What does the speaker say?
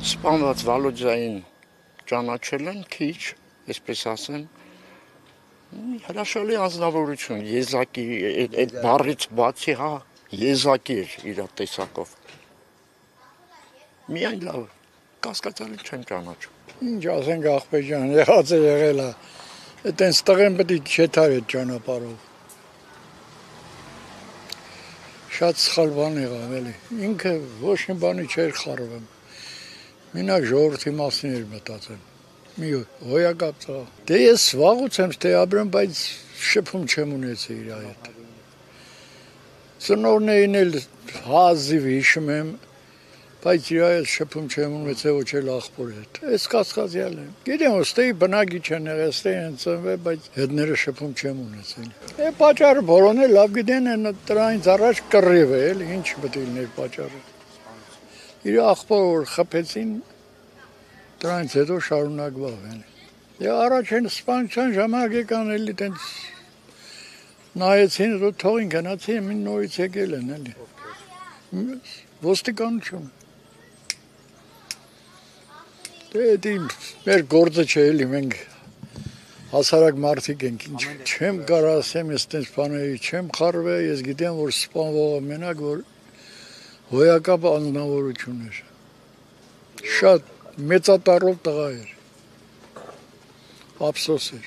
Սպանված Վալոդյային ճանաչել են քիչ, այսպես ասեմ, հրաշալի անձնավորություն, եզակի, այդ բառից բացի, հա, եզակի էր իր տեսակով։ Միայն լավ, կասկածալի չեմ ճանաչում։ Ինչ ասենք աղբեր ջան, եղած է եղել է, այտենց տղեն պետք է չեթար այդ ճանապարհով։ Շատ սխալ բան եղավ էլի, ինքը ոչ մի բանի չէր խառնվում։ Մենակ ժողովրդի մասին էր մտածել։ Մի հոյակապ տղա։ Դե ես վաղուց եմ ստեաբրեմ, բայց շփում չեմ ունեցել իր հետ։ Ծնողներին էլ հազիվ հիշում եմ, բայց իր հետ շփում չեմ ունեցել ոչ էլ աղբոր հետ։ Այս կասկածյալ եմ։ Գիտեմ, ոստեի բնակիչ են եղել, ոստեի են ծնվել, բայց հետները շփում չեմ ունեցել։ Է պատճառը բոլորն էլ լավ գիտեն, դրանից առաջ կռիվ է, էլ ինչ պետք է լիներ պատճառը։ Իր աղբորը որ խփեցին, դրանից հետո շարունակվավ են։ Եվ առաջին սպանության ժամանակ եկան էլի տենց նայեցին, հետո թողին գնացին, մի նորից եկել են էլի։ Ոստիկանություն։ Դե մեր գործը չէ էլի, մենք հասարակ մարդիկ ենք, ինչ չեմ կարող ասեմ, ես տենց բաների չեմ խառնվել, ես գիտեմ, որ սպանվողը մենակ որ հոյակապ անձնավորություն էր։ Շատ մեծատառով տղա էր, ափսոս էր։